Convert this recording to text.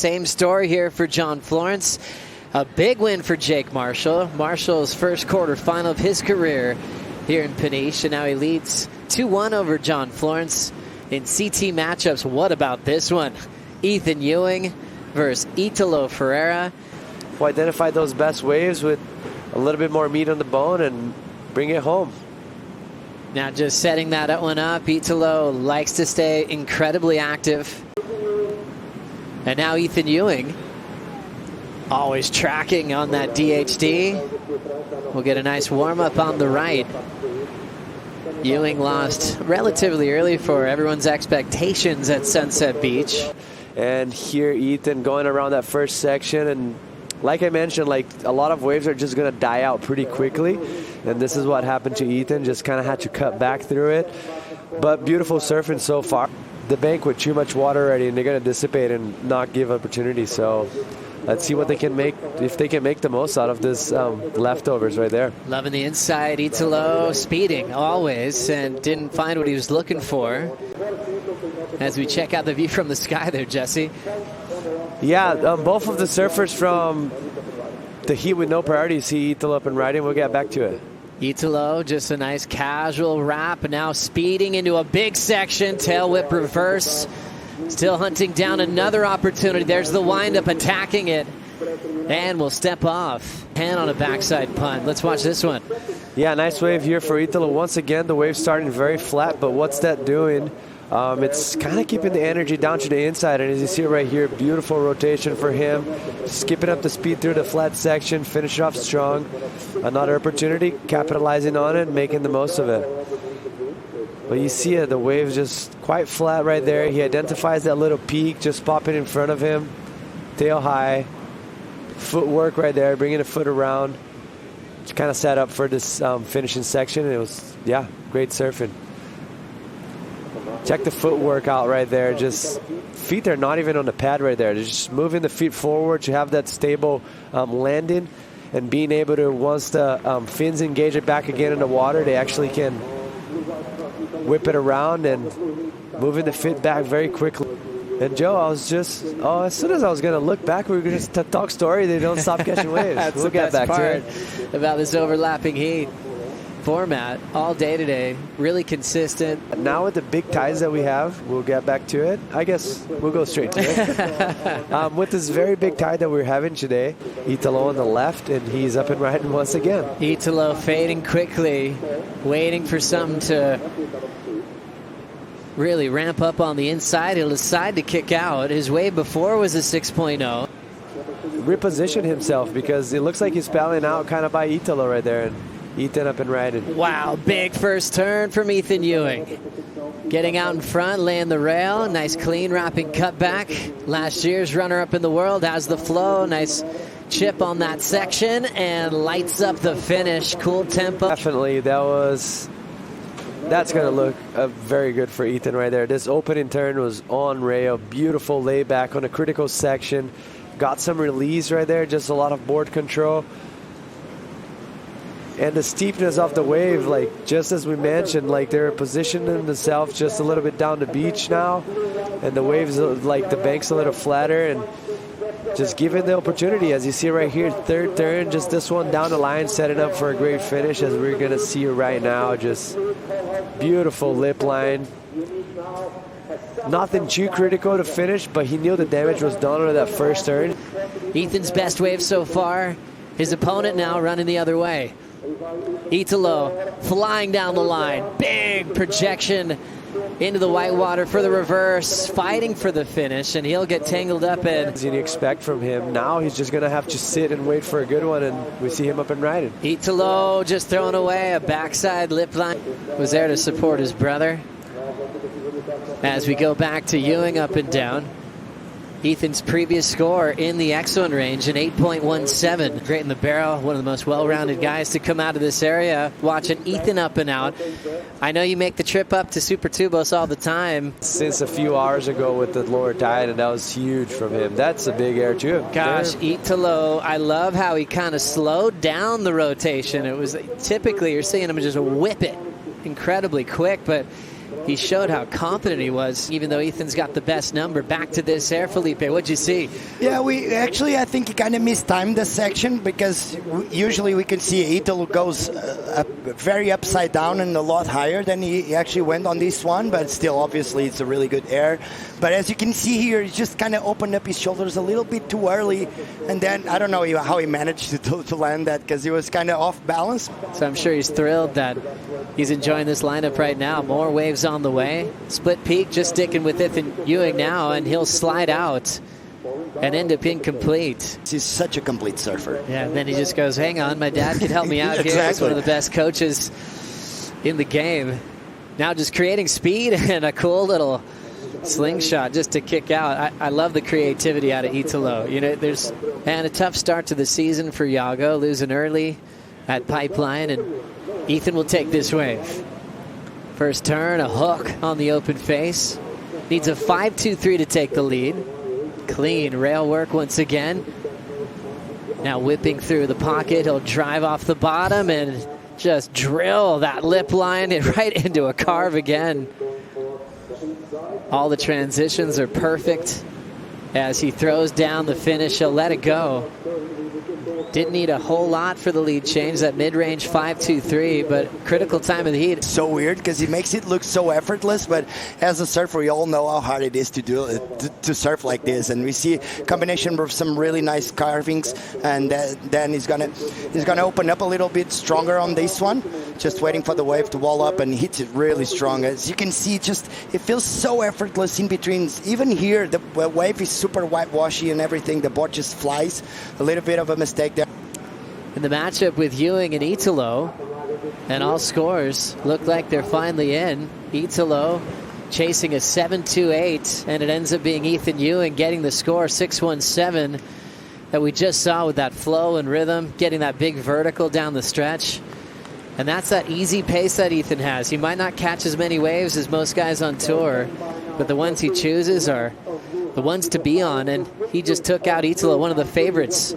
same story here for John Florence. A big win for Jake Marshall. Marshall's first quarterfinal of his career here in Peniche, and now he leads 2-1 over John Florence. In CT matchups, what about this one? E.Ewing versus Italo Ferreira. We'll identify those best waves with a little bit more meat on the bone and bring it home. Now just setting that one up. Italo likes to stay incredibly active. And now E.Ewing always tracking on that DHD. We'll get a nice warm-up on the right. Ewing lost relatively early for everyone's expectations at Sunset Beach. And here Ethan going around that first section, and like I mentioned, like a lot of waves are just going to die out pretty quickly, and this is what happened to Ethan. Just kind of had to cut back through it, but beautiful surfing so far. The bank with too much water already, and they're going to dissipate and not give opportunity. So let's see what they can make, if they can make the most out of this leftovers right there. Loving the inside. Italo speeding always, and didn't find what he was looking for. As we check out the view from the sky there, Jesse. Yeah, both of the surfers from the heat with no priority see Italo up and riding. We'll get back to it. Italo, just a nice casual wrap, and now speeding into a big section. Tail whip reverse. Still hunting down another opportunity. There's the windup, attacking it. And will step off. Hand on a backside punt. Let's watch this one. Yeah, nice wave here for Italo. Once again, the wave's starting very flat, but what's that doing? It's kind of keeping the energy down to the inside, and as you see it right here, beautiful rotation for him. Skipping up the speed through the flat section, finish it off strong. Another opportunity, capitalizing on it, making the most of it. But you see it, the wave's just quite flat right there. He identifies that little peak just popping in front of him. Tail high. Footwork right there, bringing a foot around. It's kind of set up for this finishing section, and it was, yeah, great surfing. Check the footwork out right there. Just feet are not even on the pad right there. They're just moving the feet forward to have that stable landing, and being able to, once the fins engage it back again in the water, they actually can whip it around and moving the fit back very quickly. And Joe, I was just, as soon as I was going to look back, we were going to talk story. They don't stop catching waves. That's we'll the get best back part to it. about this overlapping heat format all day today. Really consistent. Now with the big tides that we have, we'll get back to it. I guess we'll go straight to it. With this very big tide that we're having today, Italo on the left, and he's up and riding once again. Italo fading quickly, waiting for something to really ramp up on the inside. He'll decide to kick out. His wave before was a 6.0. Reposition himself, because it looks like he's paddling out kind of by Italo right there, and Ethan up and riding. Wow, big first turn from E.Ewing. Getting out in front, laying the rail. Nice clean wrapping cutback. Last year's runner-up in the world has the flow. Nice chip on that section and lights up the finish. Cool tempo. Definitely, that's going to look very good for Ethan right there. This opening turn was on rail. Beautiful layback on a critical section. Got some release right there, just a lot of board control. And the steepness of the wave, like just as we mentioned, like they're positioning themselves just a little bit down the beach now, and the waves, like the bank's a little flatter, and just given the opportunity, as you see right here, third turn, just this one down the line, setting up for a great finish, as we're gonna see right now. Just beautiful lip line. Nothing too critical to finish, but he knew the damage was done on that first turn. Ethan's best wave so far. His opponent now running the other way. Italo flying down the line. Big projection into the whitewater for the reverse. Fighting for the finish, and he'll get tangled up in. What do you expect from him? Now he's just going to have to sit and wait for a good one, and we see him up and riding. Italo just throwing away a backside lip line. Was there to support his brother. As we go back to Ewing up and down. Ethan's previous score in the X1 range, an 8.17. Great in the barrel, one of the most well-rounded guys to come out of this area. Watching Ethan up and out. I know you make the trip up to Super Tubos all the time. Since a few hours ago with the lower tide, and that was huge from him. That's a big air too. Gosh, Italo, I love how he kind of slowed down the rotation. It was typically you're seeing him just whip it incredibly quick, but he showed how confident he was, even though Ethan's got the best number. Back to this air, Felipe. What'd you see? Yeah, I think he kind of mistimed the section, because usually we can see Italo goes very upside down and a lot higher than he actually went on this one, but still, obviously, it's a really good air. But as you can see here, he just kind of opened up his shoulders a little bit too early, and then I don't know how he managed to land that, because he was kind of off balance. So I'm sure he's thrilled that he's enjoying this lineup right now. More waves on the way. Split peak, just sticking with E.Ewing now, and he'll slide out and end up incomplete. He's such a complete surfer. Yeah, and then he just goes, hang on, my dad can help me out Exactly. here. He's one of the best coaches in the game. Now just creating speed and a cool little slingshot just to kick out. I love the creativity out of Italo. You know, there's a tough start to the season for Iago, losing early at Pipeline, and Ethan will take this wave. First turn, a hook on the open face. Needs a 5.23 to take the lead. Clean rail work once again. Now whipping through the pocket, he'll drive off the bottom and just drill that lip line right into a carve again. All the transitions are perfect. As he throws down the finish, he'll let it go. Didn't need a whole lot for the lead change, that mid-range 5.23, but critical time of the heat. So weird, because he makes it look so effortless, but as a surfer, we all know how hard it is to do to surf like this, and we see a combination of some really nice carvings, and then he's gonna open up a little bit stronger on this one, just waiting for the wave to wall up, and hits it really strong. As you can see, it feels so effortless in between. Even here, the wave is super whitewashy and everything. The board just flies. A little bit of a mistake there. In the matchup with Ewing and Italo, and all scores look like they're finally in. Italo chasing a 7.28, and it ends up being Ewing getting the score 6.17 that we just saw with that flow and rhythm, getting that big vertical down the stretch. And that's that easy pace that Ethan has. He might not catch as many waves as most guys on tour, but the ones he chooses are the ones to be on, and he just took out Italo, one of the favorites